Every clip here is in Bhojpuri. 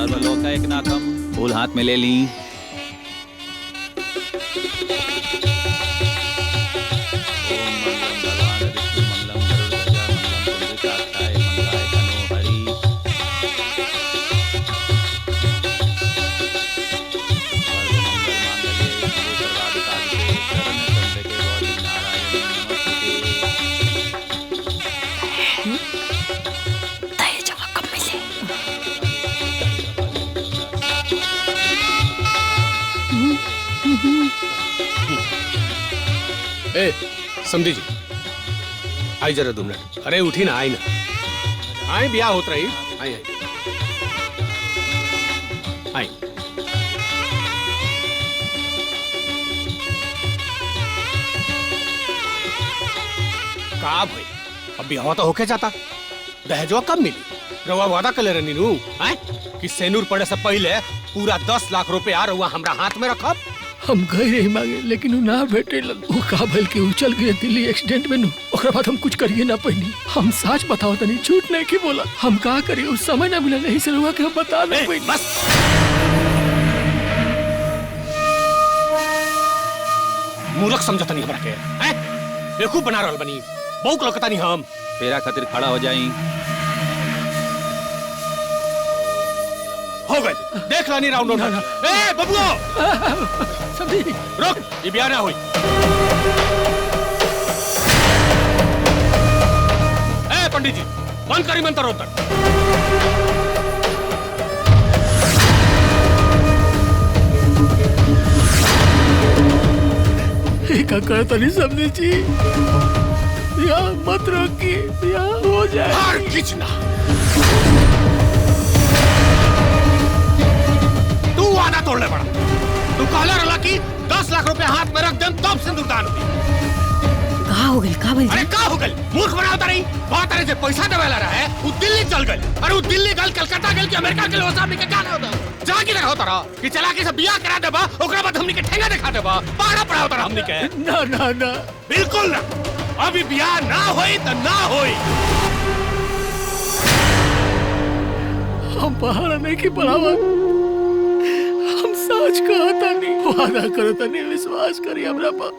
सर्वलोकैकनाथम फूल हाथ में ले ली। ए, समझी जी, आई जरा 2 मिनट। अरे उठी ना, आई ना, आई ब्याह होत रही। आई आई आई का भाई, अब ब्याह तो होके जाता, दहेजवा कब मिली? रउआ वादा कर ले रहनी नू कि सेनूर पड़े से पहले पूरा 10 लाख रुपया रउआ हमरा हाथ में रखब। हम गए रही मांगे, लेकिन वो ना भेटे लग। वो का भल के उछल गए दिल्ली एक्सीडेंट में नू। ओकरा बाद हम कुछ करिए ना पैनी। हम सच बताओ तनी, झूठ नहीं की बोला। हम का करिए, उस समय ना मिला, नहीं से रुआ के हम बता दे पैनी। बस मूर्ख समझता नहीं हमरा के, हैं? बेवकूफ बना रहल बनी, बहुत लौकता नहीं हम। तेरा खातिर खड़ा हो जाई। हो गए, देख लानी राउंड उठा। ए बबुओ, समझी रुक, ये ब्याह ना हुई। ए पंडित जी, बंद करी मंत्र उतर। का करता नहीं समझी जी, या मत रोकी, या हो जाए। हार खींचना, तू वादा तोड़ने पड़ा। तू कहला रहा कि 10 लाख रुपया हाथ में रख दे तब सिंदूरदान हुई। का हो गई, का भाई? अरे का हो गई, मूर्ख बनावता नहीं। बहुत तरह से पैसा देवेला रहा है, वो दिल्ली चल गई। अरे वो दिल्ली गल, कलकत्ता गल, कि अमेरिका के लोसा के क्या होता जहाँ की तरह होता रहा कि चला के सब बियाह करा देबा, ओकरा बाद हमनी के ठेंगा दिखा देबा, पहाड़ा पड़ा होता रहा हमनी के। ना ना ना, बिल्कुल ना। अभी बियाह ना होई तो ना होई। हम पहाड़ा नहीं की पढ़ावा, हम सच कहता नहीं, वादा करता नहीं, विश्वास करी हमरा पर।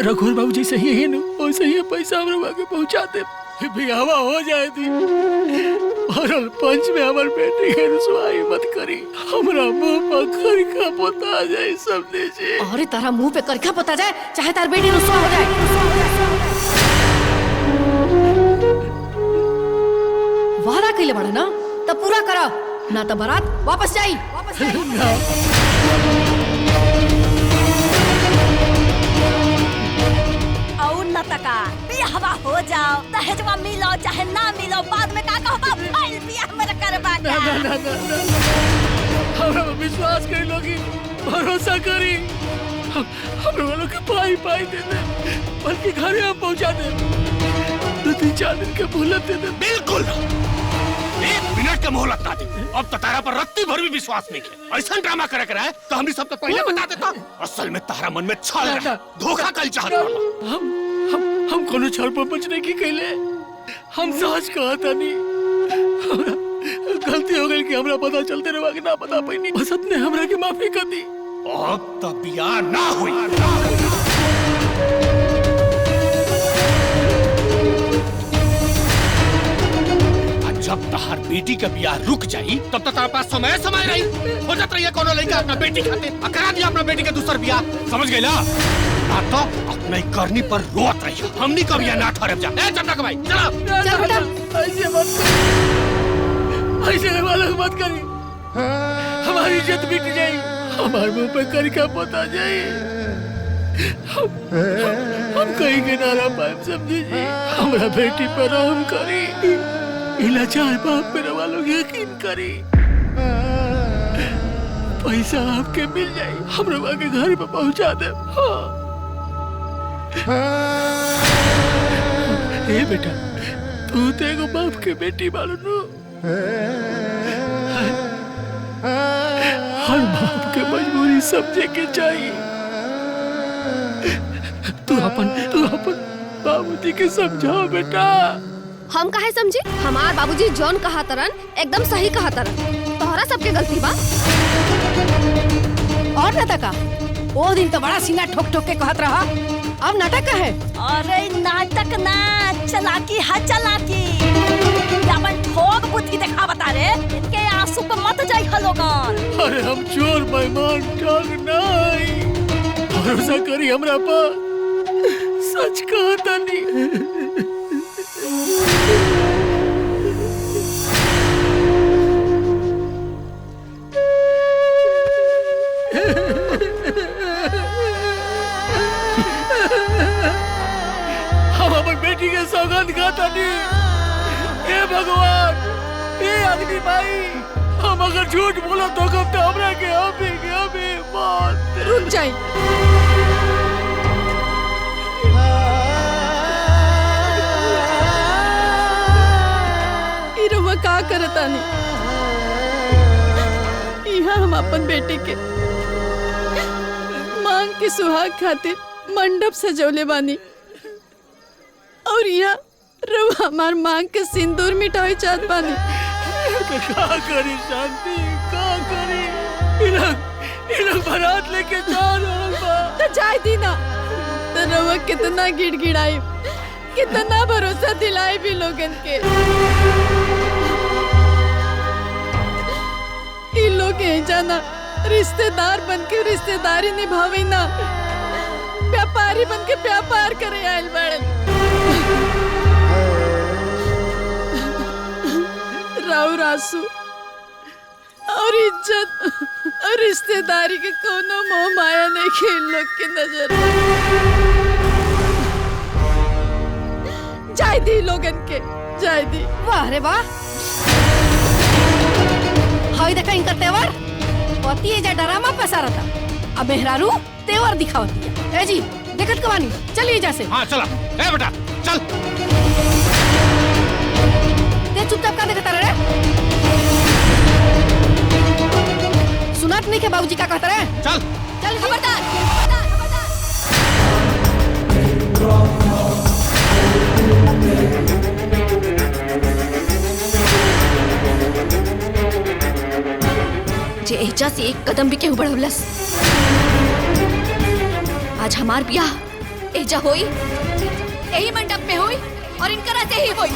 रघुवर बाबू जैसे ही है ना, वैसे ही पैसा हमरा के पहुंचा दे। बियावा हो जाए थी, और पंच में हमार बेटी के रुसवाई मत करी। हमरा मुंह पर करखा पोता जाए समझे जी। अरे तारा मुंह पे करखा पोता जाए, चाहे तार बेटी रुसवा हो जाए। वादा कइले बड़ा ना, तब पूरा करा, ना तो बारात वापस जाई। और न तका बियाहवा हो जाओ, दहेजवा मिलो चाहे ना मिलो, बाद में का कहबा, फाइल बियाह मेरा करबा का। ना ना ना ना, हमरा पर विश्वास करी लोगी, भरोसा करी। हम लोग के पाई दे दे, बल्कि घरे हम पहुंचा दे। 2-4 दिन के मोहलत दे दे। बिल्कुल 1 मिनट का मोहलत ना दे। अब तो तारा पर रत्ती भर भी विश्वास नहीं है। ऐसा ड्रामा करे है तो हमने सबको पहले बता देता। असल में तारा मन में छल है, धोखा कल चाहता। हम कोनो छल पर बचने की कहले, हम सच कहता नहीं। गलती हो गई कि हमरा पता चलते रहा कि ना पता पैनी। बसत ने हमरा के माफी कर दी। अब तो बियाह ना हुई। जब तहार बेटी का बियाह रुक जाई, तब तक तारे पास समय रही। हो जात रही है कोनो लड़का अपना बेटी खाते, करा दिया अपना बेटी के दूसर बियाह। समझ गए ना? तो अपने करनी पर रोत रही। हमनी का बियाह ना ठहरब जा। ए चंदा भाई, चलो चल बेटा, ऐसे मत करी, ऐसे वाला मत करी। हमारी इज्जत मिट जाए, हमारे मुंह पे करखा पोता जाए। हम कहीं के नारा पाए समझे जी। हमारा बेटी पर रहम करी, इलाचार बाप मेरे वालों यकीन करी। पैसा आपके मिल जाए, हम लोग आके घर पे पहुंचा दे। ए बेटा, तू तेरे बाप के बेटी मालूम, हर बाप के मजबूरी समझे के चाहिए। तू अपन बाबूजी के समझाओ बेटा। हम काहे समझी? हमार बाबूजी जौन कहा तरन एकदम सही कहा तरन। तोहरा सबके गलती बा। और नाटक का वो दिन तो बड़ा सीना ठोक ठोक के कहत रहा, अब नाटक का है? अरे नाटक ना, चालाकी है चालाकी। अपन ठोक बुद्धि दिखा बता रे, इनके आंसू पे मत जाई हलोगन। अरे हम चोर बेईमान ठग नहीं, भरोसा करी हमरा पर, सच कहता नहीं। हम अपन बेटी के सौगंध खाता नहीं। हे भगवान, हे अग्नि भाई, हम अगर झूठ बोला तो कब तो हमरा के अभी बात रुक जाई। इरवा का करतानी? यहाँ हम अपन बेटे के मांग के सुहाग खातिर मंडप सजौले बानी और यहाँ रवा हमार मांग के सिंदूर मिटाई चाहत बानी। का करी शांति, का करी? ये लोग बारात लेके जा रहल बा। तो जाए दी ना, तो रवा कितना गिड़गिड़ाई, कितना भरोसा दिलाई भी लोगन के। इन लोग जाना रिश्तेदार बन के रिश्तेदारी निभावे ना, व्यापारी बन के व्यापार करे आयल बड़न। राव रासू और इज्जत और रिश्तेदारी के कोनो मोह माया नहीं खेल लोग के नजर। जाय दी लोगन के, जाय दी। वाह रे वाह, हाई देखा इनका तेवर, पति एजा ड्रामा पसारता, अब मेहरारू तेवर दिखावती है। ए जी देखत कवानी, चलिए जा से। हाँ चला, ए बेटा चल। ते चुपचाप का देखता रे? सुनात नहीं के बाबूजी का कहता रे? चल चल खबरदार, जे एजा से एक कदम भी केहू बढ़वलस। आज हमार ब्याह एजा होई, यही मंडप में होई और इनकरा से ही होई।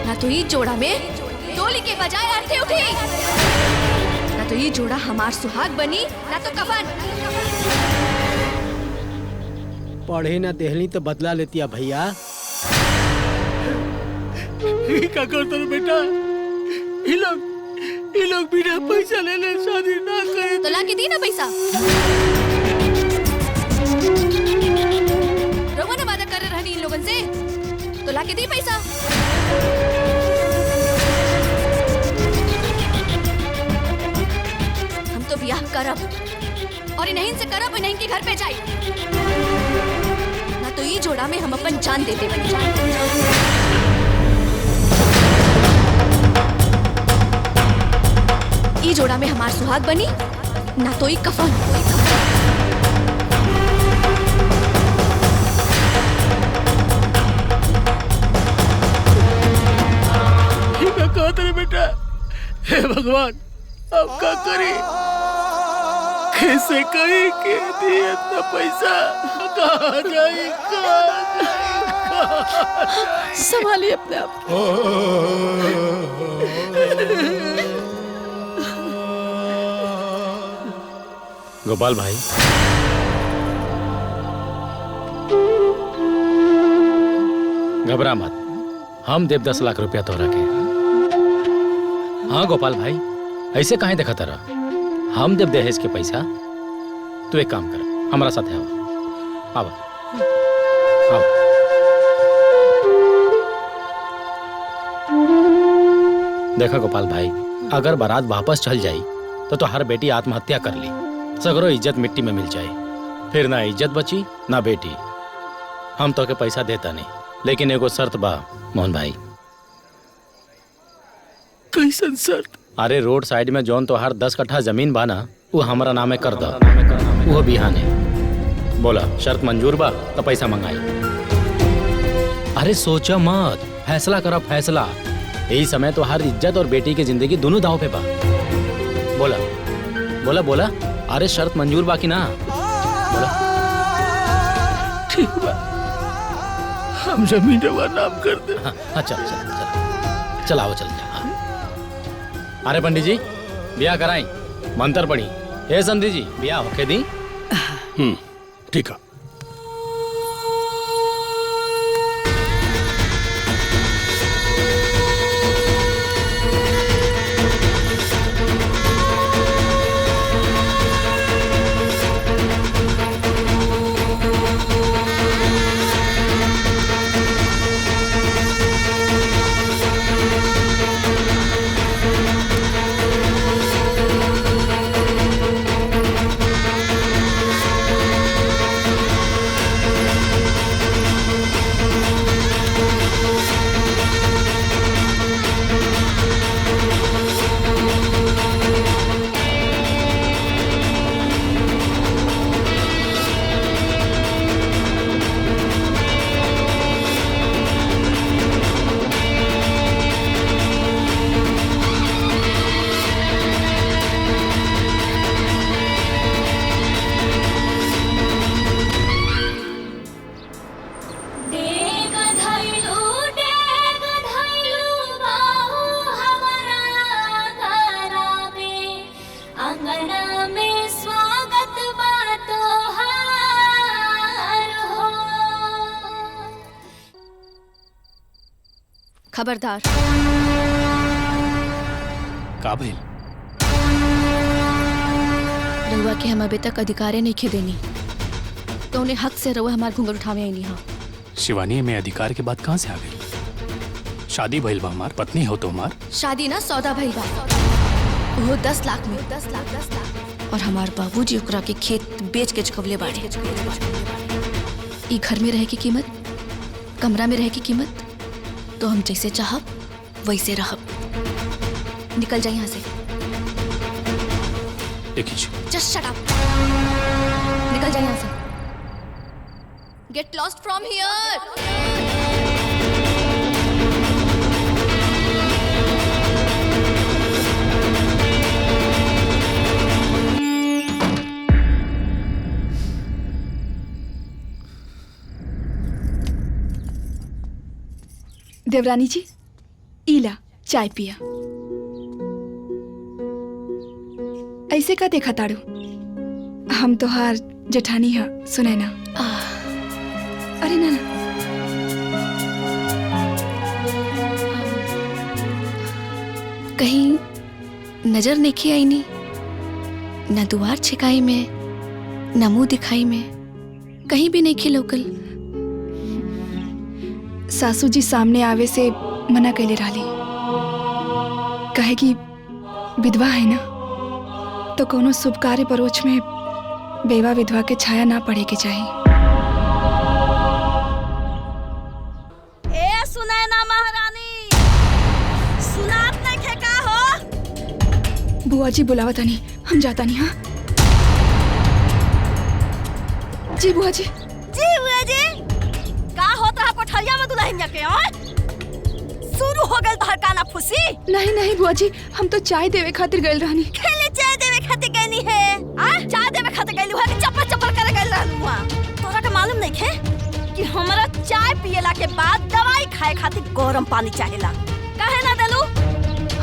ना तो ये जोड़ा में डोली के बजाय अर्थी उठी, ना तो ये जोड़ा हमार सुहाग बनी, ना तो कफन। पढ़े ना देहली तो बदला लेती है भैया। क्या करता रे बेटा? ये लोग बिना पैसा ले ले शादी ना करे तो लाके दी ना पैसा। रवा ने वादा कर रहनी इन लोगन से, तो लाके दी पैसा। हम तो ब्याह करब और इन्हीं से करब, इन्हीं के घर पे जाई, ना तो ये जोड़ा में हम अपन जान दे दे। ई जोड़ा में हमार सुहाग बनी, ना तो ई कफन। क्या कहते रे बेटा? हे भगवान, अब क्या करे? कैसे कहीं के दिए इतना पैसा? कहाँ जाए? संभालिए अपने आप। गोपाल भाई, घबरा मत, हम देव 10 लाख रुपया तोरा के। हाँ गोपाल भाई, ऐसे काहे देखा तारा? हम देव दहेज के पैसा। तू एक काम कर, हमारा साथ है, आवा आवा। देखा गोपाल भाई, अगर बारात वापस चल जाई तो हर बेटी आत्महत्या कर ली, सगरो इज्जत मिट्टी में मिल जाए, फिर ना इज्जत बची ना बेटी। हम तो के पैसा देता नहीं, लेकिन एगो शर्त बा मोहन भाई। कैसन शर्त? अरे रोड साइड में जौन तोहार 10 कट्ठा जमीन बा ना, वो हमारा नामे कर दो, वो बिहाने। बोला शर्त मंजूर बा तो पैसा मंगाई। अरे सोचा मत, फैसला करा फैसला। यही समय तो हर इज्जत और बेटी की जिंदगी दोनों दाव पे बा। बोला बोला बोला, अरे शर्त मंजूर बा कि ना? बोला। ठीक बा, हम जमीन रवा नाम कर दे। हाँ चल चल चल चल आओ चल। हाँ। अरे पंडित जी ब्याह कराई, मंत्र पढ़ी। हे संधि जी ब्याह होके दी। ठीक है। खबरदार। का भइल? रहुआ के हम अभी तक अधिकारे नहीं खे देनी, तो उन्हें हक से रहुआ हमारे घूंघट उठावे आई नहीं। हाँ शिवानी, में अधिकार के बाद कहाँ से आ गई? शादी भइल बा, हमार पत्नी हो तो हमार। शादी ना सौदा भइल बा, वो 10 लाख में 10 लाख। और हमार बाबूजी ओकरा के खेत बेच के चुकवले बाड़े। ई घर में रहे की कीमत, कमरा में रहे की कीमत, तो हम जैसे चाहब वैसे रहब। निकल जाए यहाँ से। Just shut up. निकल जाए यहाँ से। Get lost from here. देवरानी जी, इला चाय पिया। ऐसे का देखा ताड़ू? हम तो हार जेठानी है, सुने ना। अरे ना ना, कहीं नजर नहीं आई नी, न दुआर छिकाई में, न मुंह दिखाई में, कहीं भी नहीं खी लोकल। सासू जी सामने आवे से मना कैले रही, कहे कि विधवा है ना, तो कोनो शुभ कार्य परोच में बेवा विधवा के छाया ना पड़े के चाहिए। ए सुनाए ना महारानी, सुनात नहीं खे का हो? बुआ जी बुलावत नहीं, हम जाता नहीं। हाँ जी बुआ जी। जी बुआ जी, का होता है कोठरिया में दुल्हन के? शुरू हो गई तहर काना फुसी? नहीं नहीं बुआ जी, हम तो चाय देवे खातिर गइल रहनी। खेले चाय देवे खातिर गईनी है? चाय देवे खातिर गईली हुआ कि चप्पल चप्पल करे गइल रहलू हुआ? तोरा के मालूम नहीं है कि हमरा चाय पियला के बाद दवाई खाए खातिर गरम पानी चाहेला? काहे ना देलू?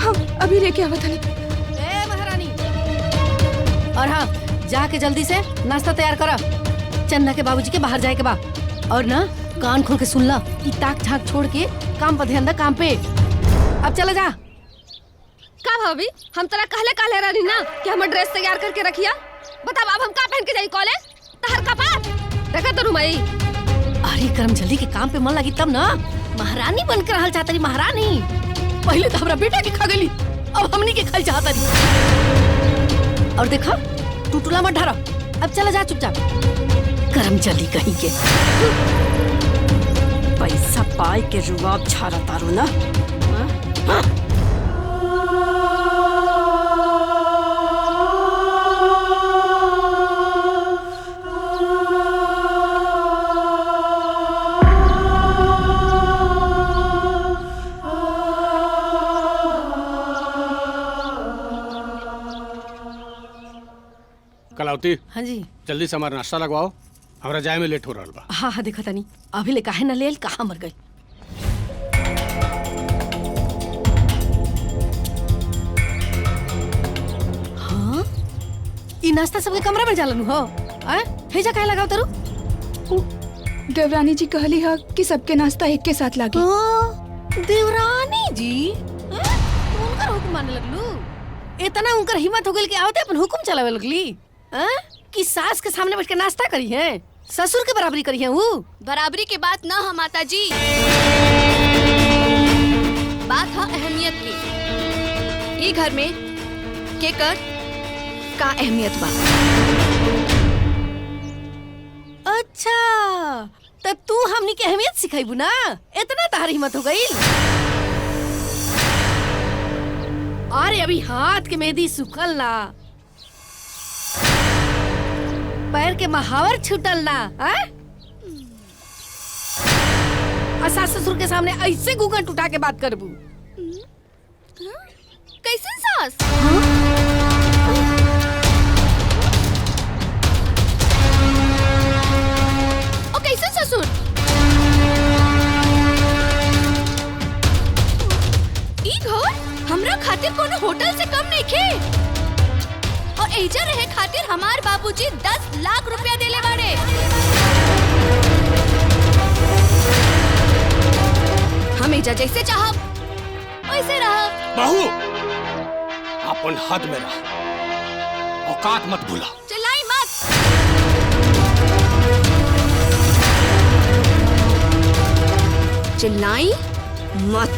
हम अभी लेके आवत हनी। ए महारानी, और हाँ जाके जल्दी से नाश्ता तैयार करा। चन्ना के बाबूजी के बाहर जाए के बा, और ना कान खोल के सुन ला, ताक झाक छोड़ के काम पर ध्यान दे, काम पे। अब चला जा। का भाभी, हम तेरा कहले रही ना कि हम ड्रेस तैयार करके रखिया। बता अब हम का पहन के जाई कॉलेज? तहर कपार देखा तो रुमाई। अरे कर्म जल्दी के काम पे मन लगी तब ना महारानी बन के रहल चाहता रही। महारानी पहले तो हमरा बेटा के खा गली, अब हमनी के खा चाहता रही। और देखा टूटुला मत ढारा, अब चला जा चुपचाप। कर्म जल्दी कहीं के पैसा पाई के रुआब छाड़ा तारू ना। बसंती हाँ जी। जल्दी से हमारा नाश्ता लगवाओ, हमारा जाए में लेट हो रहा बा। हाँ हाँ देखा तनी अभी ले काहे न लेल कहाँ मर गई। हाँ ई नाश्ता सबके कमरा में जालन हो हेजा काहे लगाओ तरू। देवरानी जी कहली है कि सबके नाश्ता एक के साथ लागी। देवरानी जी उनकर हुक्म माने लगलू। इतना उनकर हिम्मत हो गई कि आवते अपन हुक्म चलावे लगली कि सास के सामने बैठ के नाश्ता करी है, ससुर के बराबरी करी है। वो बराबरी के बात ना है माता जी, बात है अहमियत की। ये घर में केकर का अहमियत बा। अच्छा तब तू हमनी के अहमियत सिखाईबू ना, इतना तार हिम्मत हो गई। अरे अभी हाथ के मेहंदी सुखल ना, पैर के महावर छूटल ना, सास ससुर के सामने ऐसे घूंघट उठा के बात करबू। कैसे सास? और कैसे ससुर? ई घर हमरा खातिर कोनो होटल से कम नहीं खे। और एजा रहे खातिर हमार बाबूजी 10 लाख रुपया देले बाड़े। हम एजा जैसे चाहब वैसे रहब। बहू अपन हद में रह, औकात मत भूला। चिल्लाई मत। चिल्लाई मत।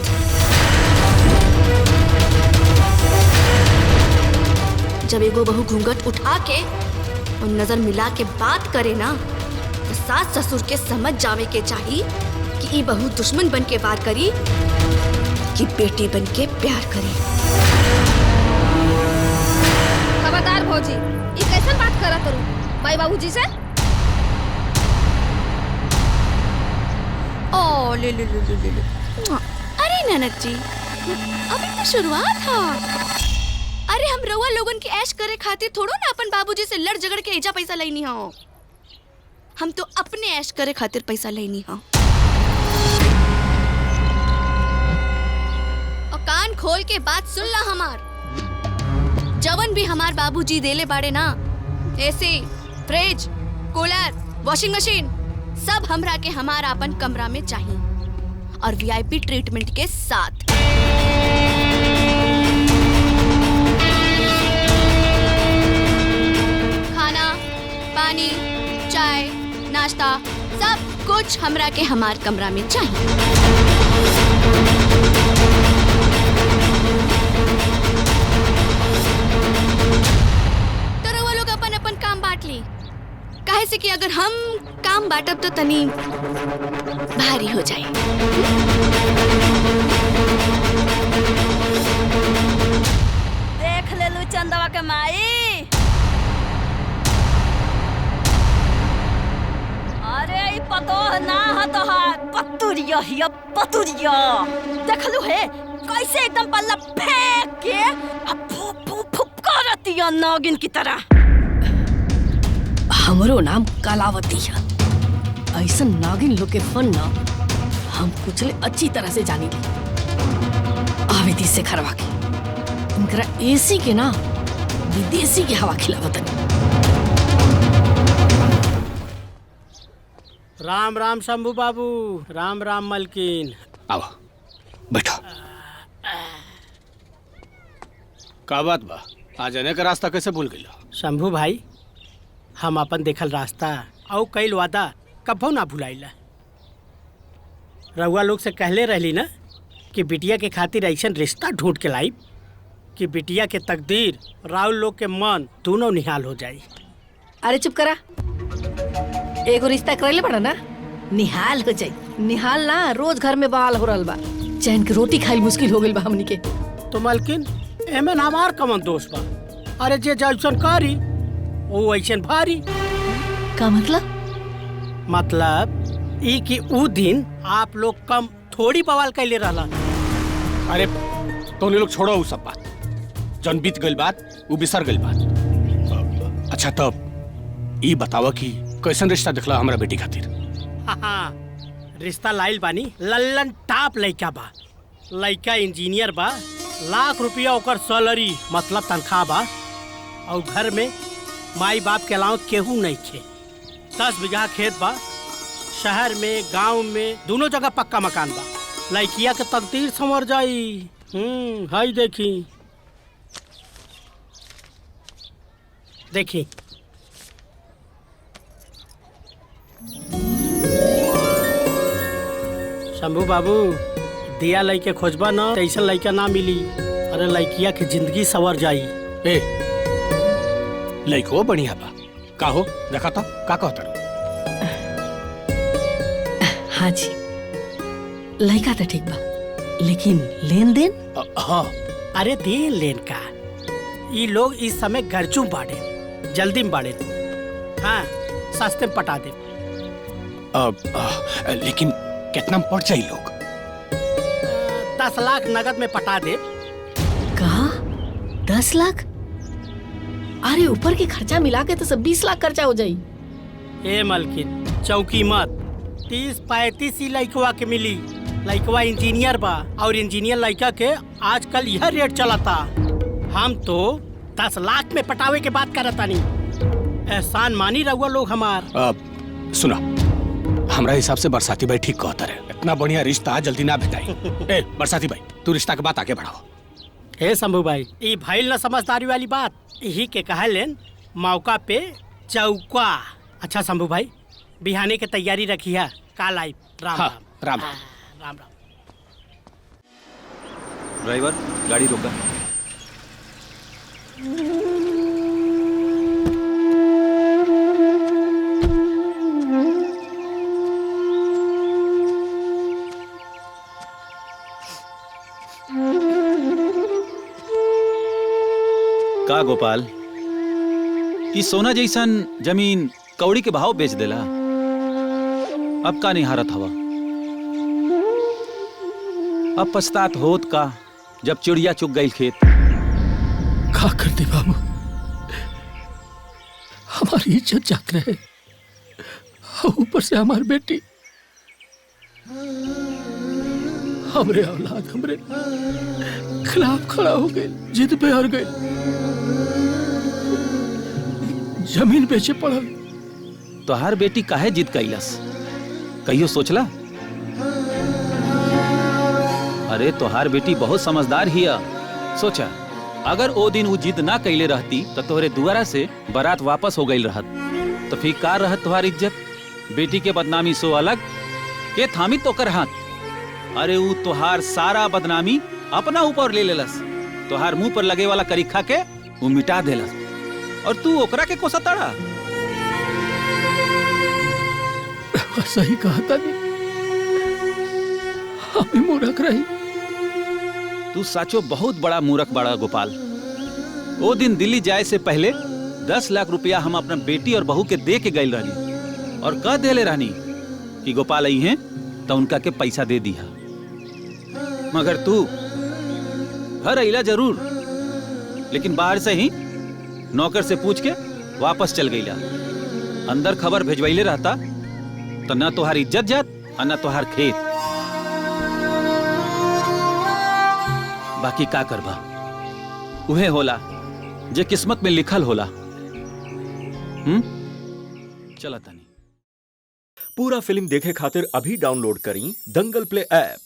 जब एगो बहू घूंघट उठा के और नजर मिला के बात करे ना, तो सास ससुर के समझ जावे के चाहिए कि ई बहू दुश्मन बन के बात करी कि बेटी बन के प्यार करी। खबरदार भौजी, ये कैसे बात करा करूं माई बाबूजी से? ओ ले ले ले ले ले। अरे ननद जी, अभी तो शुरुआत है। अरे हम रउआ लोगन के ऐश करे खातिर थोड़ो ना अपन बाबूजी से लड़ झगड़ के एजा पैसा लेनी हो। हम तो अपने ऐश करे खातिर पैसा लेनी हो। और कान खोल के बात सुन ला हमार। जवन भी हमार बाबूजी देले बाड़े ना, AC, fridge, cooler, washing machine, सब हमरा के हमारा अपन कमरा में चाहिए और वीआईपी ट्रीटमेंट के साथ। खाना, पानी, चाय, नाश्ता, सब कुछ हमरा के हमार कमरा में चाहिए। तो वो लोग अपन अपन काम बांट ली। काहे से कि अगर हम काम बांटब तो तनी भारी हो जाए। देख ले लू चंदवा के माई। अरे ई पतो ना है तोहार, पतुरिया हिया पतुरिया। देख लू है कैसे एकदम पल्ला फेंक के अब फुप फुप फुप करतिया नागिन की तरह। हमरो नाम कलावती है। ऐसा नागिन लोग के फन ना हम कुचले अच्छी तरह से जानी ली। आवेदी से खरवा के इनकरा एसी के ना विदेशी के हवा खिलावत। राम राम शंभू बाबू, राम राम मलकिन। आओ बैठो। का बात बा, आज आने का रास्ता कैसे भूल गई? शंभू भाई, हम अपन देखल रास्ता और कई वादा कभो ना भुलाइला। रउआ लोग से कहले रहली ना कि बिटिया के खातिर ऐसा रिश्ता ढूंढ के लाई कि बिटिया के तकदीर राउल लोग के मन दोनों निहाल हो जाई। अरे चुप करा, एगो रिश्ता करले बड़ा ना निहाल हो जाई। निहाल ना रोज घर में बवाल हो रहल बा, चैन के रोटी खाई मुश्किल हो गइल बा हमनी के। तो मलकिन एमे हमार कमन दोष बा? अरे जे जैसन करी वो ऐसन भारी। का मतलब? मतलब ई कि ऊ दिन आप लोग कम थोड़ी बवाल कैले रहला। अरे तो लोग छोड़ो वो सब बात, जन बीत गई बात वो बिसर गई बात। अच्छा तब ई बतावा कि कैसन रिश्ता दिखला हमरा बेटी खातिर। हाँ, रिश्ता लाइल बानी लल्लन टाप लइका बा। लइका इंजीनियर बा, लाख रुपया ओकर सैलरी मतलब तनख्वाह बा, और घर में माई बाप के अलावा केहू नहीं खे। 10 बीघा खेत बा, शहर में गांव में दोनों जगह पक्का मकान बा। लइकिया के तकदीर संवर जाई। हाई देखी देखी शंभू बाबू, दिया लइके खोजबा ना तो ऐसा लइका ना मिली। अरे लइकिया के जिंदगी सवर जाई। ए लइको बढ़िया बा, का हो देखा था का कहता रू? हाँ जी, लड़का तो ठीक बा, लेकिन लेन देन? हाँ। अरे देन लेन का, ये लोग इस समय गर्जू बाड़े, जल्दी में बाड़े। हाँ, सस्ते में पटा दे। लेकिन कितना में पड़ जाई लोग? 10 लाख नगद में पटा दे। कहा 10 लाख? अरे ऊपर के खर्चा मिला के तो सब 20 लाख खर्चा हो जाई। ए मलकिन, चौकी मत। 30-35 ही लइकवा के मिली। लइकवा इंजीनियर बा, और इंजीनियर लइका के आजकल यह रेट चलता। हम तो 10 लाख में पटावे के बात करता नहीं। एहसान मानी रहुआ लोग हमार। सुना, हमरा हिसाब से बरसाती भाई ठीक कहता रहे। इतना बढ़िया रिश्ता जल्दी ना भेटाई। ए बरसाती भाई, तू रिश्ता के बात आगे बढ़ाओ। हे शंभू भाई, ये भइल ना समझदारी वाली बात। यही के कहा लेन मौका पे चौका। अच्छा शंभू भाई, बिहाने के तैयारी रखी है। काल आई। राम हाँ, राम राम। राम राम। ड्राइवर, गाड़ी रोका। का गोपाल, ई सोना जैसन जमीन कौड़ी के भाव बेच देला, अब का नहीं हारत हवा? अब पछतात होत का जब चिड़िया चुग गई खेत। का कर दे बाबू, हमारी इज्जत जात रहे, ऊपर से हमारी बेटी, हमरे औलाद हमरे खिलाफ खड़ा हो गए, जिद पे हार गए, जमीन बेचे पड़ल। तोहार बेटी काहे जिद कैलस, कहियो सोचला? अरे तोहार बेटी बहुत समझदार हिया। सोचा, अगर ओ दिन वो जिद ना कैले रहती तो तोहरे दुआरा से बारात वापस हो गई रहत, तो फिर का रहत तोहार इज्जत? बेटी के बदनामी सो अलग, के थामी तो कर हाथ। अरे वो तोहार सारा बदनामी अपना ऊपर ले लेलस, तोहार मुंह पर लगे वाला करीखा के वो मिटा देलस, और तू ओकरा के कोसा तड़ा। सही कहा था, हमें मूर्ख रही। तू साचो बहुत बड़ा मूर्ख बड़ा गोपाल। वो दिन दिल्ली जाए से पहले 10 लाख रुपया हम अपना बेटी और बहू के दे के गई रहनी, और कह देले रहनी कि गोपाल आई हैं तो उनका के पैसा दे दिया। मगर तू घर अइला जरूर, लेकिन बाहर से ही नौकर से पूछ के वापस चल गईला। अंदर खबर भेजवाइले रहता तो न तोहार इज्जत जात और न तोहार खेत। बाकी का करबा, उहे होला जे किस्मत में लिखल होला। चला तनी। पूरा फिल्म देखे खातिर अभी डाउनलोड करी दंगल प्ले ऐप।